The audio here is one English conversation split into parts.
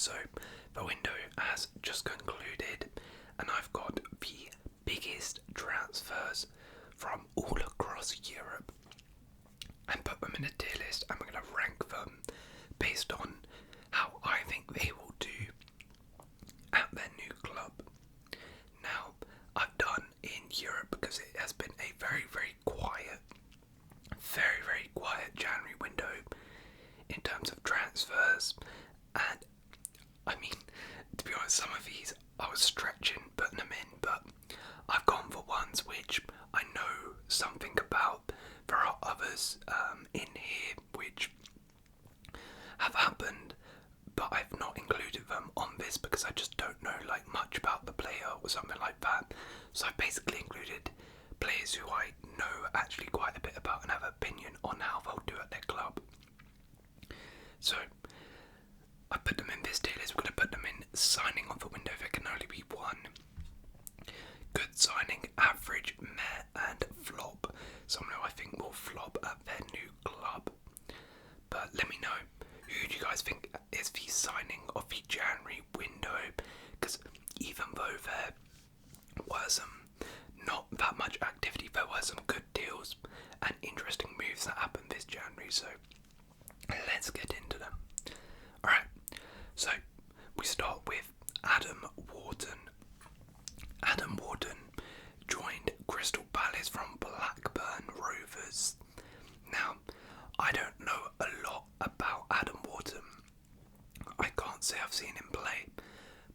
So the window has just concluded, and I've got the biggest transfers from all across Europe, and put them in a tier list. I'm going to rank them based on how I think they will do at their new club. Now, I've done in Europe because it has been a very, very quiet January window in terms of transfers, and I mean, to be honest, some of these I was stretching putting them in, but I've gone for ones which I know something about. There are others in here which have happened, but I've not included them on this because I just don't know like much about the player or something like that. So I basically included players who I know actually quite a bit about and have an opinion on how they'll do at their club. So I put them in this tier list. We're going to put them in signing of the window. There can only be one. Good signing, average, meh, and flop. Someone who I think will flop at their new club. But let me know, who do you guys think is the signing of the January window? Because even though there was not that much activity, there were some good deals and interesting moves that happened this January. So let's get into them. Alright, so we start with Adam Wharton. Adam Wharton joined Crystal Palace from Blackburn Rovers. Now, I don't know a lot about Adam Wharton. I can't say I've seen him play,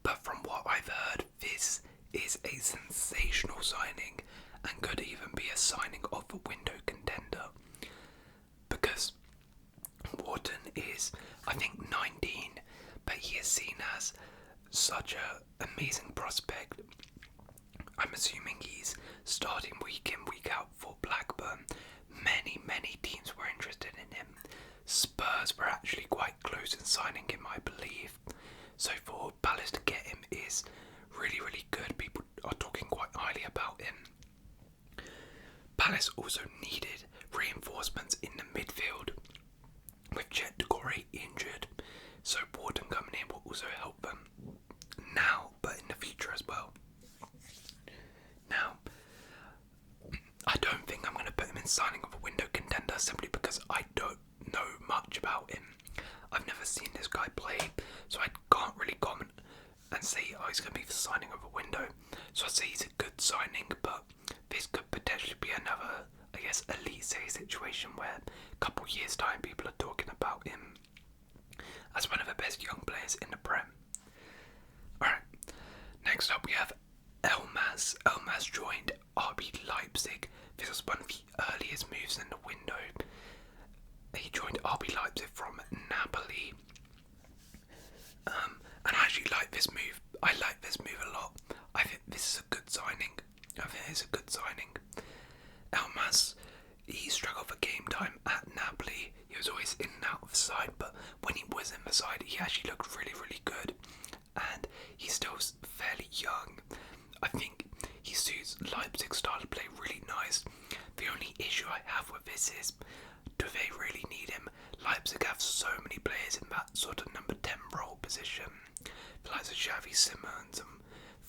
but from what I've heard, this is a sensational signing and could even be a signing of a window contender, because Wharton is, I think, 19, but he is seen as such an amazing prospect. I'm assuming he's starting week in, week out for Blackburn. Many teams were interested in him. Spurs were actually quite close in signing him, I believe. So for Palace to get him is really, really good. People are talking quite highly about him. Palace also needed reinforcements in the midfield, with janaury injured, so Wharton coming in will also help them now, but in the future as well. Now, I don't think I'm going to put him in signing of a window contender simply because I don't know much about him. I've never seen this guy play, so I can't really comment and say, oh, he's going to be the signing of a window. So I'd say he's a good signing, but this could potentially be another, I guess, elite situation where a couple years time people are talking about him as one of the best young players in the Prem. Alright, next up we have Elmas. Elmas joined RB Leipzig. This was one of the earliest moves in the window. He joined RB Leipzig from Napoli. And I actually like this move. I like this move a lot. I think this is a good signing. Elmas, he struggled for game time at Napoli. He was always in and out of the side, but when he was in the side, he actually looked really, really good. And he's still fairly young. I think he suits Leipzig's style of play really nice. The only issue I have with this is, do they really need him? Leipzig have so many players in that sort of number 10 role position. The likes of Xavi Simons and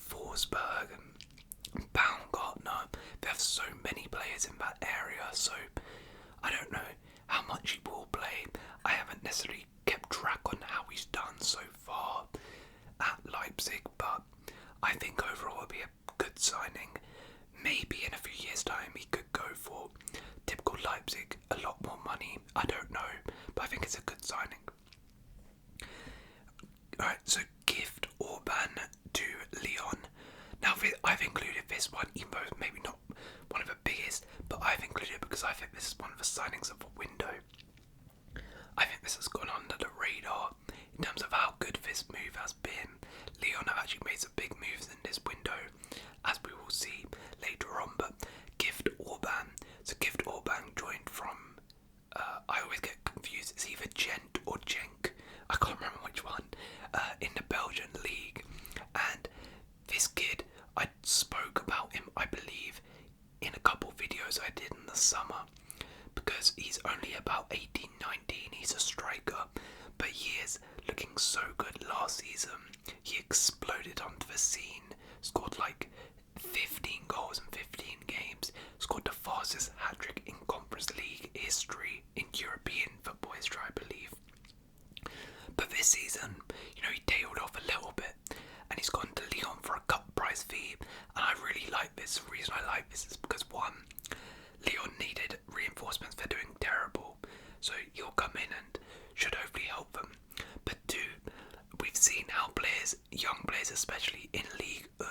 Forsberg and Baumgartner. They have so many players in that area, so I don't know how much he will play. I haven't necessarily kept track on how he's done so far at Leipzig, but I think overall it'll be a good signing. Maybe in a few years' time he could go for typical Leipzig, a lot more money. I don't know, but I think it's a good signing. Alright, so gift Orban to Lyon. Now I've included this one, even though it's maybe not one of the biggest, but I've included it because I think this is one of the signings of the window. I think this has gone under the radar in terms of how good this move has been. Lyon have actually made some big moves in this window, as we will see later on, but gift Orban. So gift Orban joined from, I always get confused, it's either Gent or Genk, I can't remember which one, in the Belgian league. And this kid, I spoke about him, I believe, in a couple videos I did in the summer, because he's only about 18, 19, he's a striker, but he is looking so good last season. this season, he tailed off a little bit, and he's gone to Lyon for a cut price fee, and I really like this. The reason I like this is because, one, Lyon needed reinforcements. They're doing terrible, so he'll come in and should hopefully help them. But two, we've seen how young players especially in Ligue 1,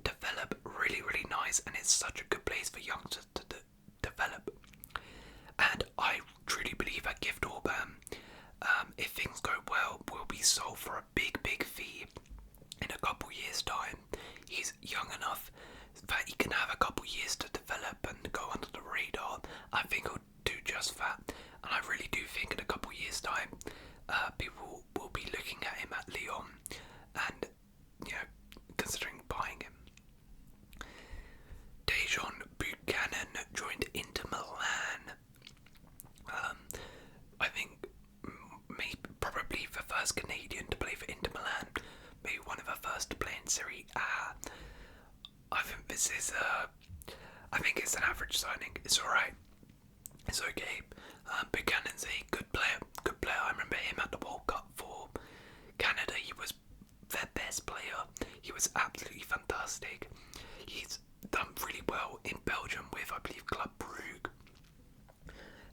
develop really, really nice, and it's such a good place for youngsters to develop. And I truly believe that Gift Orban, if things go well, will be sold for a big, big fee in a couple years' time. He's young enough that he can have a couple years to develop and go under the radar. I think he'll do just that, and I really do think in a couple years' time, people will be looking at him at Lyon and, considering buying him. Tajon Buchanan joined Inter Milan. I think probably the first Canadian to play for Inter Milan, maybe one of the first to play in Serie A. I think this is I think it's an average signing. It's alright. It's okay. Buchanan's a good player. I remember him at the World Cup for Canada. He was their best player. He was absolutely fantastic. He's done really well in Belgium with, I believe, Club Brugge.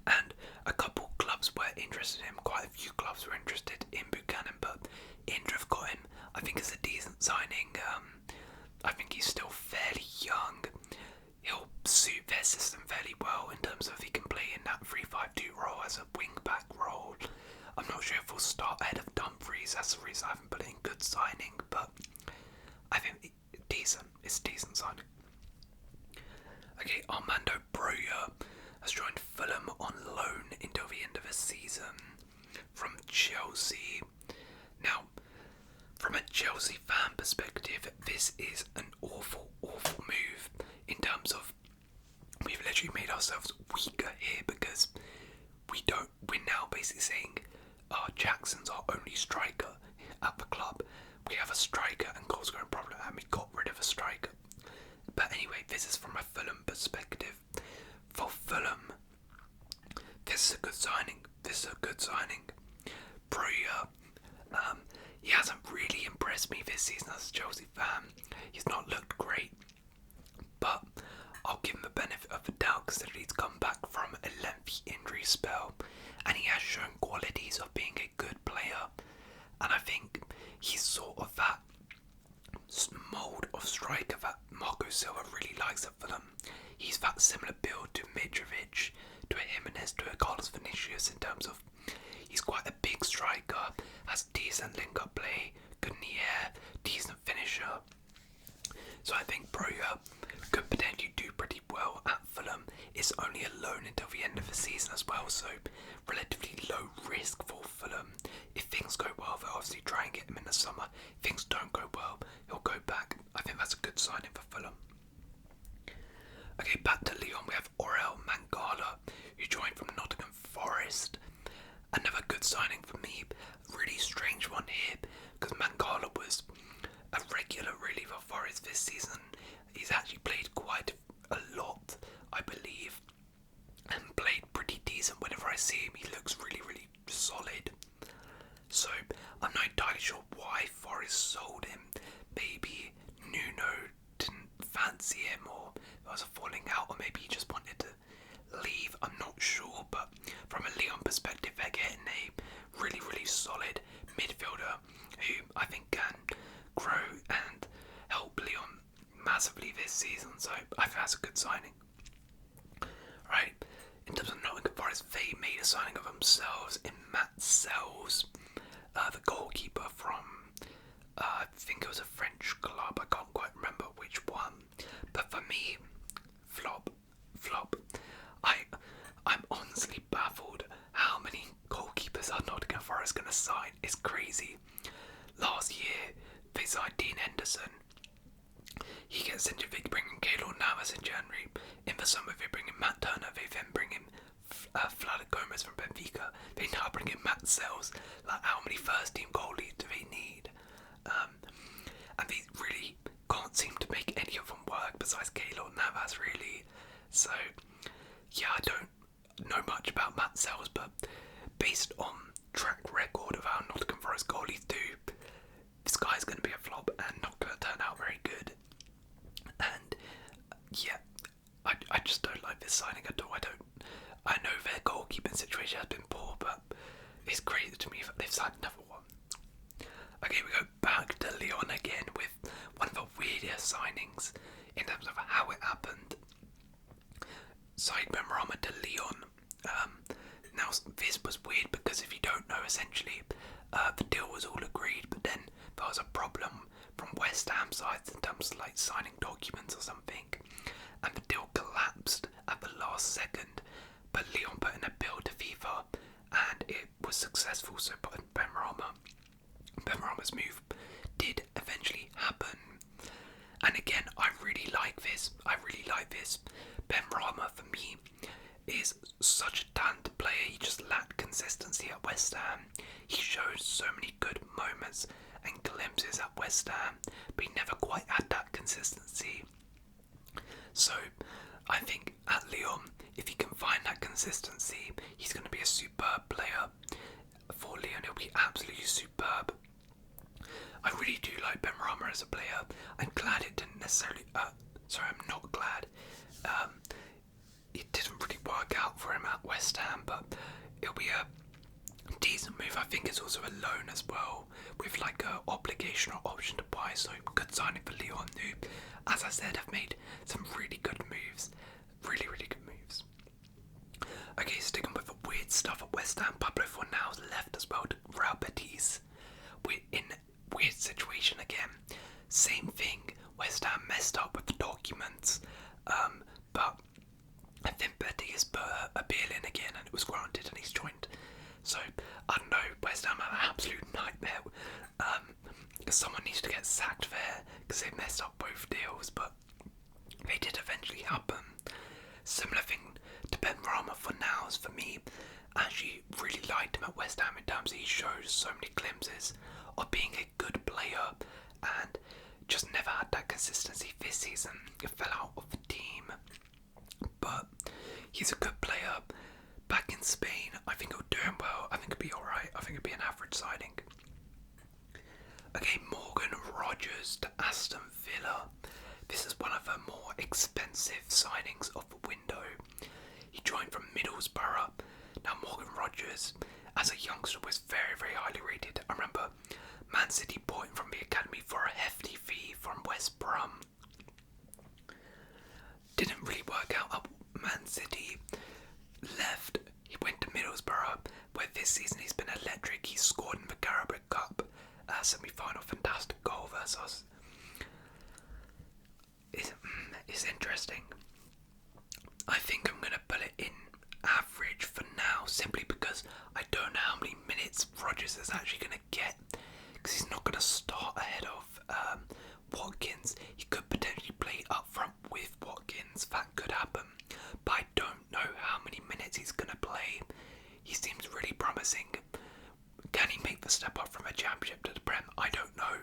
And a couple clubs were interested in him. Quite a few clubs were interested in Buchanan, but Inter have got him. I think it's a decent signing. I think he's still fairly young. He'll suit their system fairly well in terms of he can play in that 3-5-2 role as a wing-back role. I'm not sure if he'll start ahead of Dumfries. That's the reason I haven't put in good signing, but I think it's decent. It's a decent signing. Okay, Armando Broja has joined Fulham on loan until the end of the season from Chelsea. Now, from a Chelsea fan perspective, this is an awful, awful move in terms of we've literally made ourselves weaker here because we're now basically saying, Jackson's our only striker at the club. We have a striker and goal scoring problem, and we got rid of a striker. But anyway, this is from a Fulham perspective. For Fulham, this is a good signing. Broja, he hasn't really impressed me this season as a Chelsea fan. He's not looked great, but I'll give him the benefit of the doubt considering he's come back from a lengthy injury spell, and he has shown qualities of being a good player. And I think he's sort of that mould of striker that Marco Silva really likes at Fulham. He's that similar build to Mitrovic, to a Jimenez, to a Carlos Vinicius in terms of he's quite a big striker, has decent link-up play, good in the air, decent finisher. So I think Broja could potentially do pretty well at Fulham. It's only a loan until the end of the season as well, so relatively low risk for Fulham. If things go well, they'll obviously try and get him in the summer. If things don't go well, he'll go back. I think that's a good signing for Fulham. Okay, back to Lyon, we have Orel Mangala, who joined from Nottingham Forest. Another good signing for me. Really strange one here, because Mangala was a regular really for Forest this season. He's actually played quite a lot, I believe, and played pretty decent. Whenever I see him, he looks really, really solid. So I'm not entirely sure why Forest sold him. Maybe Nuno didn't fancy him, or there was a falling out, or maybe he just wanted to leave. I'm not sure, but from a Lyon perspective, they're getting a really, really solid midfielder who I think can grow and help Lyon massively this season. So I think that's a good signing. Right, in terms of Nottingham Forest, they made a signing of themselves in Matt Sells, the goalkeeper from I think it was a French club. I can't quite remember which one, but for me, flop. I'm honestly baffled how many goalkeepers are Nottingham Forest going to sign. It's crazy. Last year they signed Dean Henderson. He gets injured. They bring in Keylor Navas in January. In the summer they bring in Matt Turner. They then bring in Vlad Gomez from Benfica. They now bring in Matt Sells. Like, how many first team goalies do they need? And they really can't seem to make any of them work besides Keylor Navas, really. So yeah, I don't know much about Matt Sells, but based on track record of how Nottingham Forest finish has been poor, but it's crazy to me that they've signed another one. Okay, we go back to Lyon again with one of the weirdest signings in terms of how it happened. Signed Benrahma to Lyon. Now this was weird because if you don't know, essentially the deal was all agreed, but then there was a problem from West Ham side in terms of like signing documents or something, and the deal collapsed at the last second. But Lyon put in a bill to FIFA, and it was successful. So Benrahma's move did eventually happen. And again, I really like this. Benrahma for me is such a talented player. He just lacked consistency at West Ham. He showed so many good moments and glimpses at West Ham, but he never quite had that consistency. So I think at Lyon, if he can find that consistency, he's going to be a superb player. For Lyon, he'll be absolutely superb. I really do like Benrahma as a player. I'm glad it didn't necessarily... I'm not glad. It didn't really work out for him at West Ham, but it'll be a decent move. I think it's also a loan as well, with like a obligation or option to buy, so good signing for Lyon, who, as I said, have made some really good moves. Really, really good moves. Okay, sticking with the weird stuff at West Ham, Pablo Fornals left as well to Real Betis. We're in a weird situation again. Same thing, West Ham messed up with the documents, but I think Betis put a appeal in again and it was granted and he's joined. So, I don't know, West Ham had an absolute nightmare. Someone needs to get sacked there because they messed up both deals, but they did eventually happen. Similar thing to Benrahma for Fornals for me. I actually really liked him at West Ham in terms of he shows so many glimpses of being a good player and just never had that consistency this season. He fell out of the team, but he's a good player. Back in Spain, I think he'll do him well. I think he'll be alright. I think it'll be an average signing. Okay, Morgan Rogers to Aston Villa. This is one of the more expensive signings of the window. He joined from Middlesbrough. Now Morgan Rogers, as a youngster, was very, very highly rated. I remember Man City bought him from the academy for a hefty fee from West Brom. Didn't really work out at Man City. Left. He went to Middlesbrough, where this season he's been electric. He scored in the Carabao Cup semi-final, fantastic goal versus us. It's interesting. I think I'm going to put it in average for now, simply because I don't know how many minutes Rogers is actually going to get, because he's not going to start ahead of Watkins. He could potentially play up front with Watkins. That could happen, but I don't know how many minutes he's going to play. He seems really promising. Can he make the step up from a championship to the Prem? I don't know.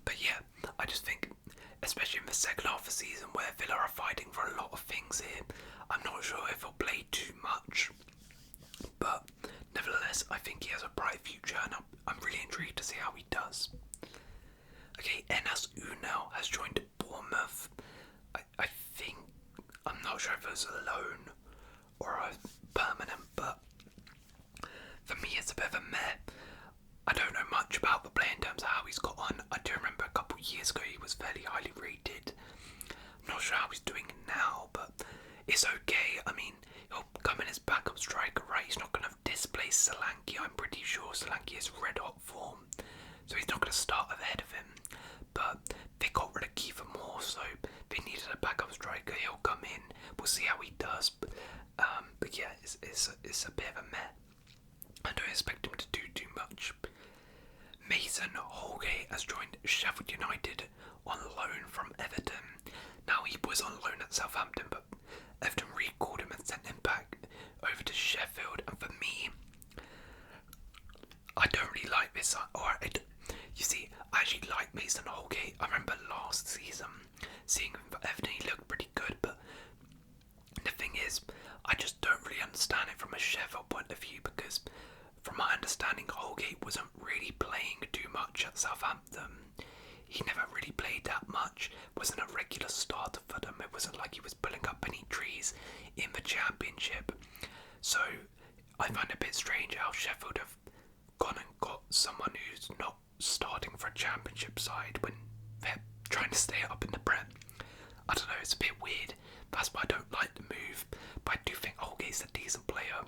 But yeah, I just think, especially in the second half of the season where Villa are fighting for a lot of things here, I'm not sure if he'll play too much. But nevertheless, I think he has a bright future and I'm really intrigued to see how he does. Okay, Enas Unal has joined Bournemouth. I think, I'm not sure if it was a loan or a permanent, but for me it's a bit of a meh. I don't know much about the player in terms of how he's got on. I do remember a couple of years ago he was fairly highly rated. I'm not sure how he's doing now, but it's okay. I mean, he'll come in as backup striker, right? He's not going to displace Solanke. I'm pretty sure Solanke is red hot form, so he's not going to start ahead of him. But they got rid of Kiefer Moore, so they needed a backup striker. He'll come in. We'll see how he does. But yeah, it's a bit of a meh. I don't expect him to do too much. Mason Holgate has joined Sheffield United on loan from Everton. Now he was on loan at Southampton, but Everton recalled him and sent him back over to Sheffield. And for me, I don't really like this. You see, I actually like Mason Holgate. I remember last season seeing him for Everton, he looked pretty good, but the thing is, I just don't really understand it from a Sheffield point of view, because from my understanding, Holgate wasn't really playing too much at Southampton. He never really played that much, wasn't a regular starter for them. It wasn't like he was pulling up any trees in the championship. So I find it a bit strange how Sheffield have gone and got someone who's not starting for a championship side when they're trying to stay up in the Prem. I don't know, it's a bit weird. That's why I don't like the move. But I do think Holgate's a decent player.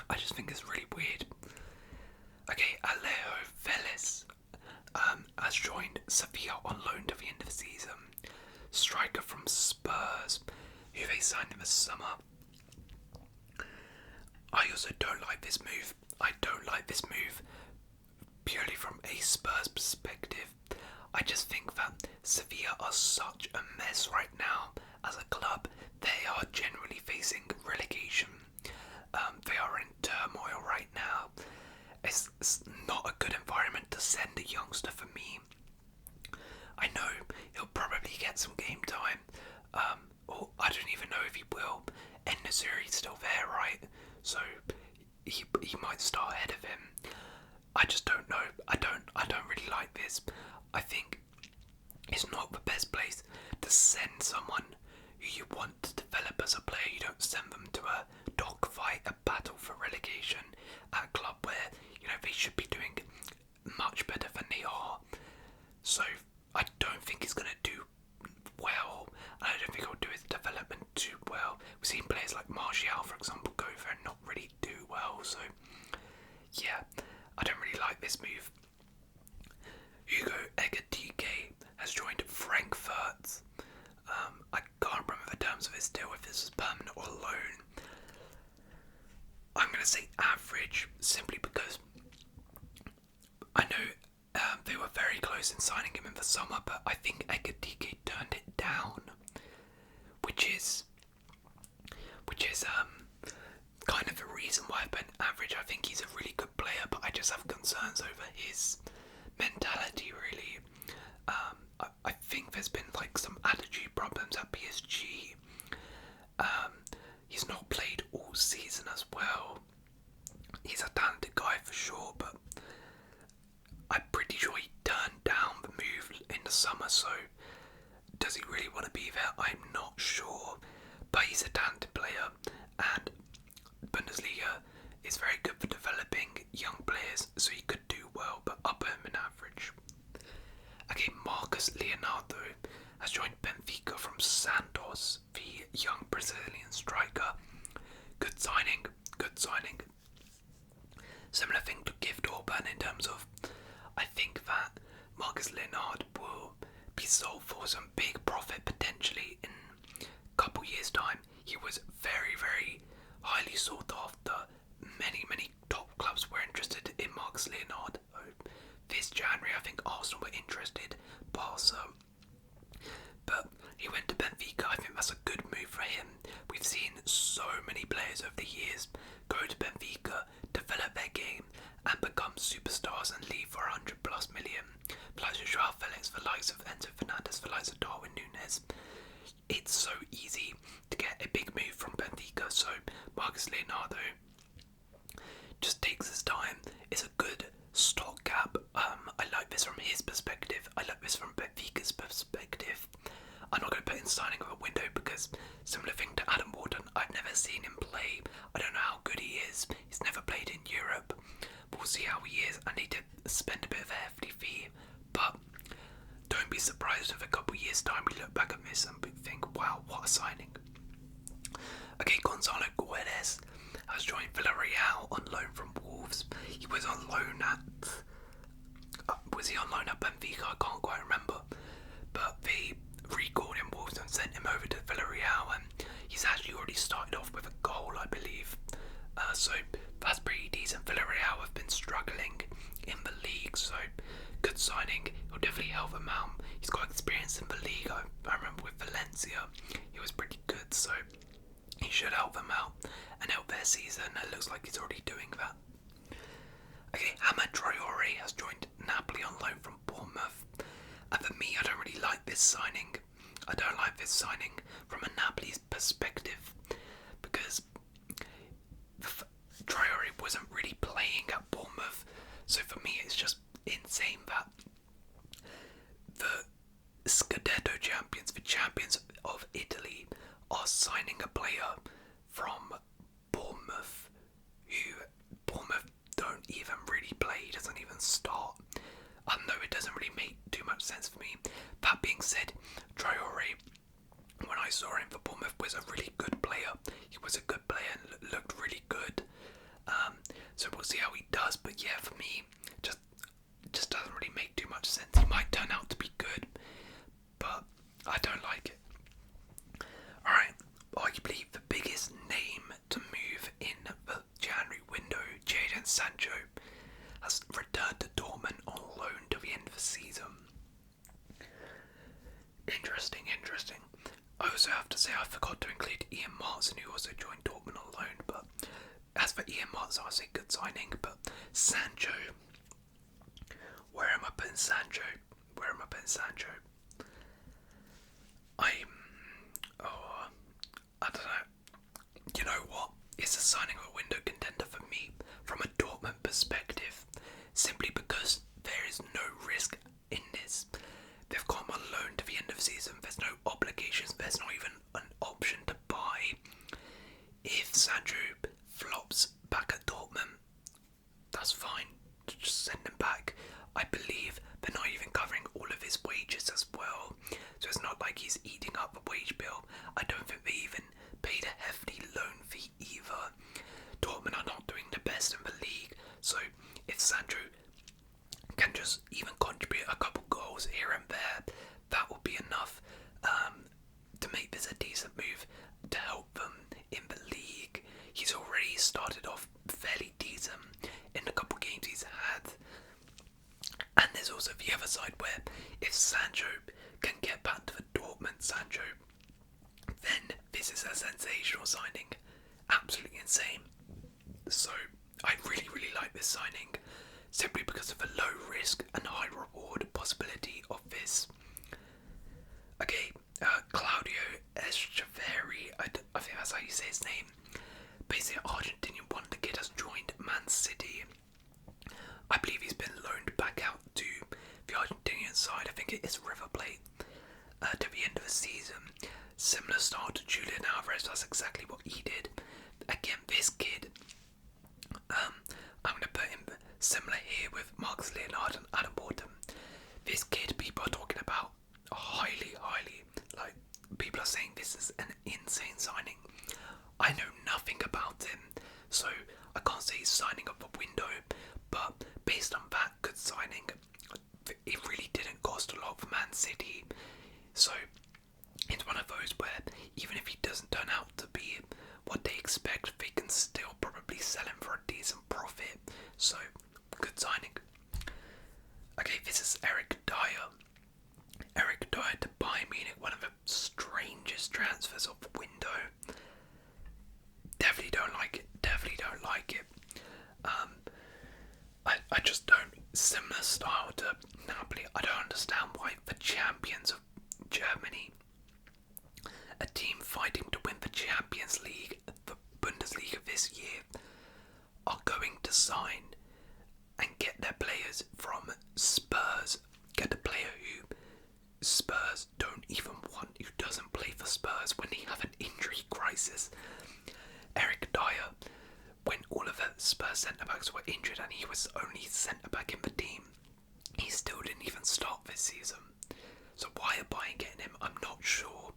I just think it's really weird. Okay, Alejo Véliz has joined Sevilla on loan to the end of the season. Striker from Spurs, who they signed in the summer. I also don't like this move. I don't like this move purely from a Spurs perspective. I just think that Sevilla are such a mess right now as a club. They are generally facing relegation. They are in turmoil right now. It's not a good environment to send a youngster for me. I know he'll probably get some game time, or I don't even know if he will. Henderson is still there, right? So he might start ahead of him. I just don't know. I don't really like this. I think it's not the best place to send someone who you want to develop as a player. You don't send them to a dogfight, a battle for relegation at a club where, you know, they should be doing much better than they are. So I don't think he's going to do well. I don't think he'll do his development too well. We've seen players like Martial, for example, go there and not really do well. So yeah, I don't really like this move. Ekitiké has joined Frankfurt. I can't remember the terms of his deal, if this is permanent or loan. I'm going to say average, simply because I know they were very close in signing him in the summer, but I think Ekitiké turned it down, which is kind of the reason why I've been average. I think he's a really good player, but I just have concerns over his mentality, really. I think there's been like some attitude problems at PSG. He's not played all season as well. He's a talented guy for sure, but I'm pretty sure he turned down the move in the summer, so does he really want to be there? I'm not sure, but he's a talented player, and Bundesliga is very good for developing young players, so he could do well, but upper him in average. Okay, Marcus Leonardo has joined Benfica from Santos, the young Brazilian striker. Good signing, good signing. Similar thing to Gift Orban in terms of, I think that Marcus Leonard will be sold for some big profit potentially in a couple years' time. He was very, very highly sought after. Many top clubs were interested in Marcus Leonard. This January, I think Arsenal were interested, Barca. But he went to Benfica. I think that's a good move for him. We've seen so many players over the years go to Benfica, develop their game, and become superstars and leave for 100 plus million. Like Joao Felix, the likes of Enzo Fernandez, the likes of Darwin Núñez. It's so easy to get a big move from Benfica, so Marcus Leonardo just takes his time. It's a good stopgap. I like this from his perspective. I like this from Benfica's perspective. I'm not going to put in signing of a window because similar thing to Adam Wharton, I've never seen him play. I don't know how good he is. He's never played in Europe. We'll see how he is. I need to spend a bit of a hefty fee, but don't be surprised if a couple of years time we look back at this and think, wow, what a signing. Okay, Gonzalo Guedes has joined Villarreal on loan from Wolves. He was on loan at Benfica? I can't quite remember, but they recalled him Wolves and sent him over to Villarreal, and he's actually already started off with a goal, I believe. So that's pretty decent. Villarreal have been struggling in the league, so good signing. He'll definitely help them out. He's got experience in the league. I remember with Valencia, he was pretty good, so he should help them out and help their season. It looks like he's already doing that. Okay, Hamad Traoré has joined Napoli on loan from Bournemouth. And for me, I don't really like this signing. I don't like this signing from a Napoli's perspective because Traoré wasn't really playing at Bournemouth. So for me, it's just insane that the Scudetto champions, the champions of Italy, are signing a player from Bournemouth. Sancho's a really good player. He was a good player and looked really good. So we'll see how he does. But yeah, for me, just doesn't really make too much sense. He might turn out to be good, but I don't like it. Alright, arguably the biggest name to move in the January window, Jadon Sancho, has returned to Dortmund on loan to the end of the season. Interesting. I also have to say I forgot to include Ian Martin, who also joined Dortmund on loan, but as for Ian Martin, I would say good signing. But Sancho, where am I putting Sancho? I don't know. You know what? It's a signing of a window contender for me from a Dortmund perspective, simply because there is no risk in this. They've got him on loan to the end of the season. There's no obligations. There's not even an option to buy. If Sancho flops back at Dortmund, that's fine. Just send him back. I believe they're not even covering all of his wages as well. So it's not like he's eating up the wage bill. I don't think they even paid a hefty loan fee either. Dortmund are not doing the best in the league. So if Sancho can just even contribute a couple goals here and there, that will be enough to make this a decent move to help them in the league. He's already started off fairly decent in the couple games he's had. And there's also the other side where if Sancho can get back to the Dortmund Sancho, then this is a sensational signing. Absolutely insane. So I really like this signing, simply because of the low risk and high reward possibility of this. Okay, Claudio Echeverri, I think that's how you say his name. Basically, Argentinian wonder kid has joined Man City. I believe he's been loaned back out to the Argentinian side. I think it is River Plate to the end of the season. Similar style to Julian Alvarez. That's exactly what he did. Again, this kid, I'm going to put him similar here with Marcus Leonard and Adam Wharton. This kid, people are talking about highly, like, people are saying this is an insane signing. I know nothing about him, so I can't say he's signing up a window, but based on that good signing, it really didn't cost a lot for Man City. So it's one of those where even if he doesn't turn out to be what they expect, they can still probably sell him for a decent profit. So good signing. Okay, this is Eric Dyer. Eric Dyer to Bayern Munich, one of the strangest transfers of the window. Definitely don't like it. I just don't. Similar style to Napoli. I don't understand why the champions of Germany, a team fighting to win the Champions League, the Bundesliga this year, are going to sign and get their players from Spurs. Get a player who Spurs don't even want, who doesn't play for Spurs when they have an injury crisis. Eric Dyer, when all of the Spurs centre-backs were injured and he was only centre-back in the team, he still didn't even start this season. So why are Bayern getting him? I'm not sure.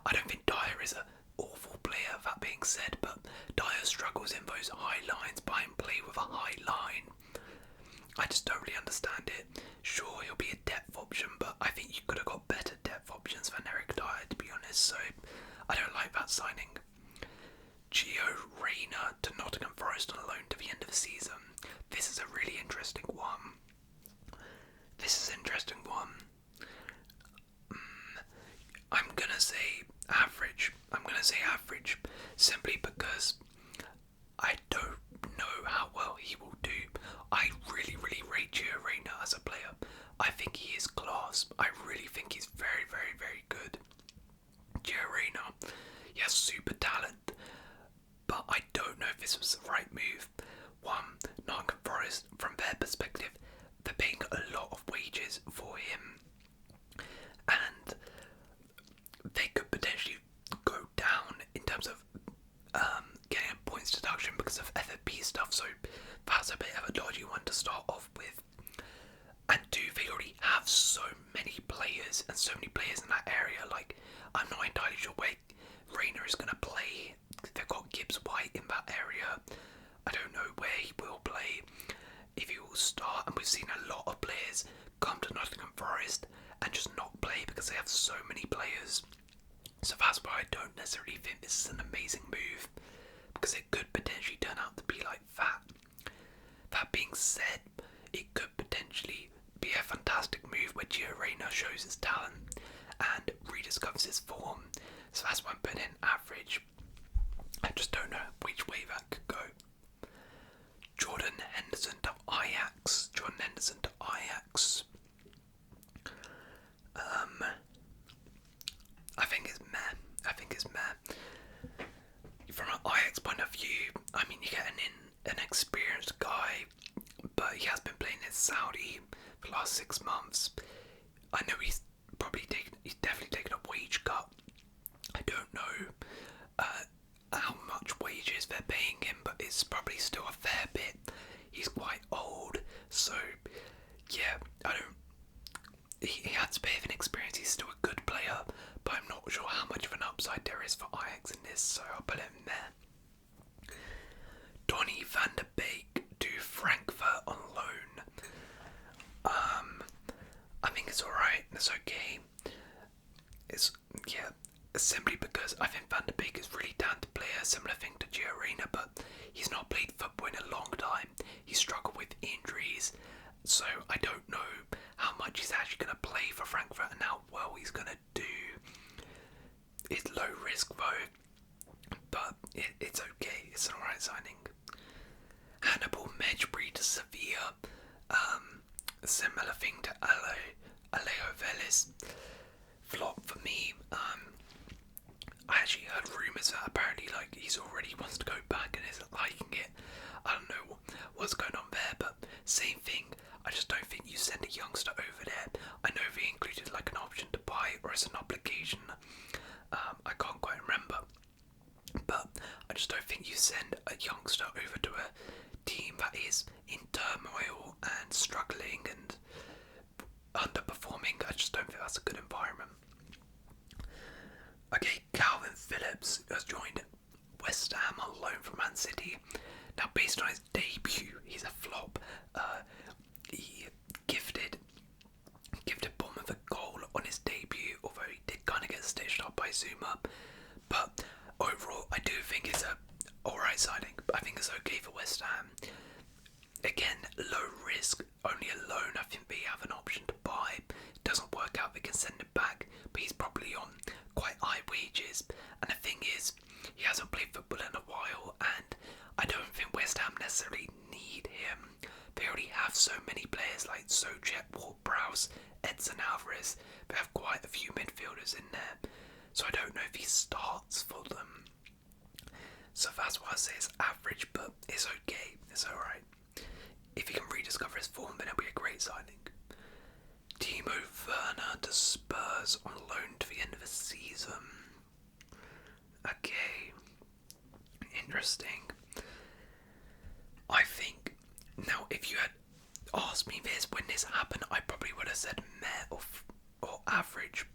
I don't think Dyer is an awful player, that being said, but Dyer struggles in those high lines. Bayern play with a high line. I just don't really understand it. Sure, he'll be a depth option, but I think you could have got better depth options than Eric Dyer, to be honest, so I don't like that signing. Gio Reyna to Nottingham Forest on loan to the end of the season. This is a really interesting one. I'm gonna say average, simply because I don't know how well he will do. I really rate Gio Reyna as a player. I think he is class. I really think he's very good. Gio Reyna, he has super talent, but I don't know if this was the right move. One, Nottingham Forest, from their perspective, they're paying a lot of wages for him, and they could potentially go down in terms of getting a points deduction because of FFP stuff, so that's a bit of a dodgy one to start off with. And two, they already have so many players in that area. Like, I'm not entirely sure where Reina is going to play. They've got Gibbs White in that area. I don't know where he will play, if he will start, and we've seen a lot of players come to Nottingham Forest and just not play because they have so many players. So that's why I don't necessarily think this is an amazing move, because it could potentially turn out to be like that. That being said, it could potentially be a fantastic move where Gio Reyna shows his talent and rediscovers his form. So that's why I'm putting in average. I just don't know which way that could go. Jordan Henderson to Ajax. Jordan Henderson to Ajax. I think it's meh. From an Ajax point of view, I mean, you get an experienced guy, but he has been playing in Saudi for the last 6 months. I know he's definitely taken a wage cut. I don't know how much wages they're paying him, but it's probably still a fair bit. He's quite old, so yeah, he has a bit of an experience. He's still a good player, but I'm not sure how much of an upside there is for Ajax in this, so I'll put him there. Donny van der Beek to Frankfurt on loan. I think it's alright, it's okay. Simply because I think Van der Beek is really talented player, similar thing to Gio Reyna, but he's not played football in a long time. He struggled with injuries, so I don't know how much he's actually going to play for Frankfurt and how well he's going to do. It's low risk though, but it's okay. It's an alright signing. Hannibal Mejbri to Sevilla. Similar thing to Alejo Véliz. Flop for me. I actually heard rumours that apparently he's already wants to go back and isn't liking it. I don't know what's going on there, but same thing. I just don't think you send a youngster over there. I know they included an option to buy or as an obligation. I can't quite remember, but I just don't think you send a youngster over to a team that is in turmoil and struggling and underperforming. I just don't think that's a good environment. Okay, Calvin Phillips has joined West Ham on loan from Man City. Now, based on his debut, he's a flop. He gifted Bournemouth a goal on his debut, although he did kind of get stitched up by Zuma. But overall, I do think it's a alright signing. I think it's okay for West Ham. Again, low risk, only a loan. I think they have an option to buy. It doesn't work out, they can send it back, but he's probably on quite high wages. And the thing is, he hasn't played football in a while, and I don't think West Ham necessarily need him. They already have so many players like Sochet, Ward-Prowse, Edson Alvarez. They have quite a few midfielders in there, so I don't know if he starts for them. So that's why I say it's average, but it's okay, it's alright. If he can rediscover his form, then it'll be a great signing. Timo Werner to Spurs on loan to the end of the season. Okay, interesting. I think, now if you had asked me this when this happened, I probably would have said meh or average,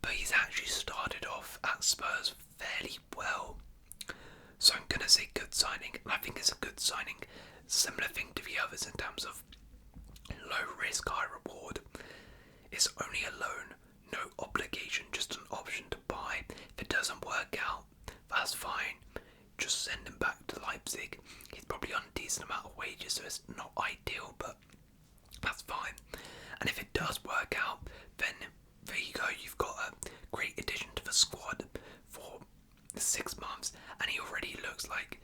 but he's actually started off at Spurs fairly well. So I'm going to say good signing, and I think it's a good signing. Similar thing to the others in terms of low risk, high reward. It's only a loan, no obligation, just an option to buy. If it doesn't work out, that's fine. Just send him back to Leipzig. He's probably on a decent amount of wages, so it's not ideal, but that's fine. And if it does work out, then there you go. You've got a great addition to the squad for 6 months, and he already looks like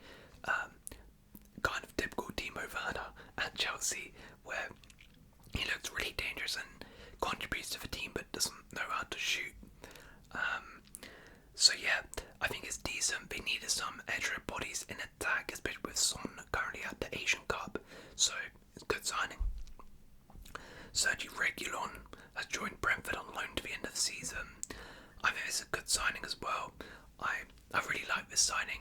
kind of typical Timo Werner at Chelsea, where he looks really dangerous and contributes to the team but doesn't know how to shoot. So yeah, I think it's decent. They needed some extra bodies in attack, especially with Son currently at the Asian Cup, so it's a good signing. Sergi Reguilon has joined Brentford on loan to the end of the season. I think it's a good signing as well. I really like this signing.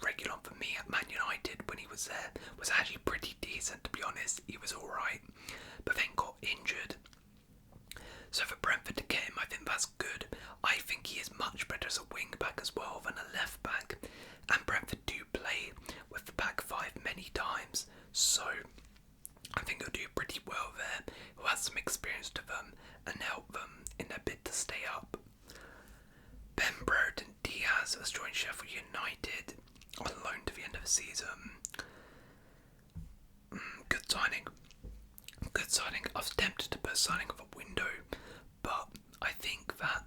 Reguilon for me at Man United when he was there was actually pretty decent, to be honest. He was alright, but then got injured. So for Brentford to get him, I think that's good. I think he is much better as a wing back as well. back five many times, so I think he'll do pretty well there. He'll have some experience to them and help them in their bid to stay up. Benrahma and Diaz has joined Sheffield United on loan to the end of the season. Good signing. Good signing. I was tempted to put signing of a window, but I think that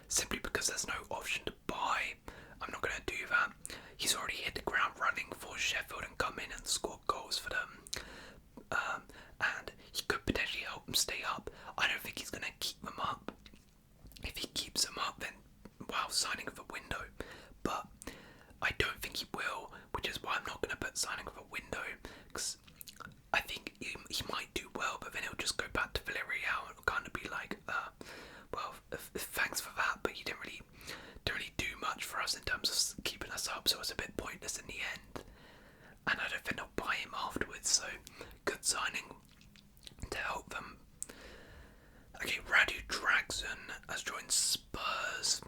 simply because there's no option to buy, I'm not going to do that. He's already hit the ground running for Sheffield and come in and score goals for them. And he could potentially help them stay up. I don't think he's going to keep them up. If he keeps them up, then wow, signing of a window. But I don't think he will, which is why I'm not going to put signing of a window, because I think he might do well, but then he'll just go back to Villarreal and kind of be like, well, thanks for that, but you didn't really do much for us in terms of keeping us up, so it's a bit pointless in the end. And I don't think they'll buy him afterwards, so good signing to help them. Okay, Radu Dragson has joined Spurs.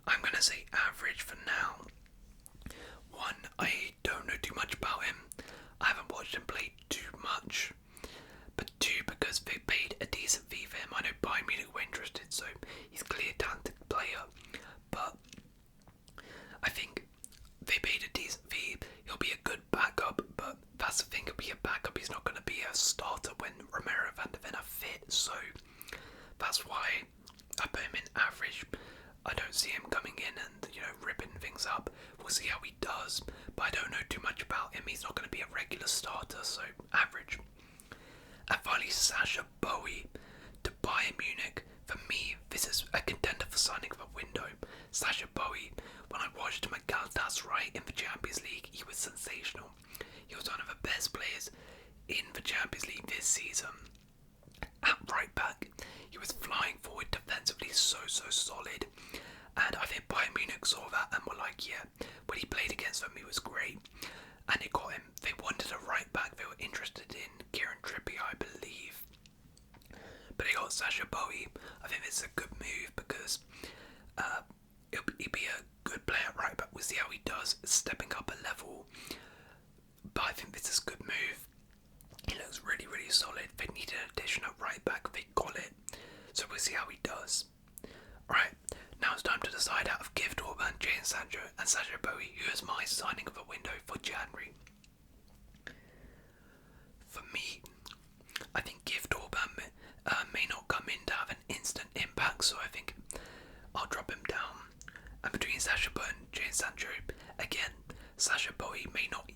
I'm going to say average for now. One, I don't know too much about him. I haven't watched him play too much. But two, because they paid a decent fee for him. I know Bayern Munich were interested, so he's a clear talented player. But I think they paid a decent fee. He'll be a good backup, but that's the thing, he'll be a backup. He's not going to be a starter when Romero van der Ven are fit, so that's why I put him in average. I don't see him coming in and, ripping things up. We'll see how he does, but I don't know too much about him. He's not going to be a regular starter, so average. And finally, Sasha Bowie to Bayern Munich. For me, this is a contender for signing of a window. Sasha Bowie, when I watched him at Galatasaray in the Champions League, he was sensational. He was one of the best players in the Champions League this season. At right back, he was flying forward defensively, so solid. And I think Bayern Munich saw that and were like, yeah, when he played against them, he was great. And it got him. They wanted a right back. They were interested in Kieran Trippier, I believe. But they got Sasha Bowie. I think this is a good move because he'll be a good player at right back. We'll see how he does, stepping up a level. But I think this is a good move. He looks really solid. They needed an addition at right back. They got it. So we'll see how he does. Alright, now it's time to decide out of Gift, Orban, Jadon Sancho and Sasha Bowie who is my signing of a window for January. For me, I think Gift Orban may not come in to have an instant impact, so I think I'll drop him down. And between Sasha Bowie and Jadon Sancho, again, Sasha Bowie may not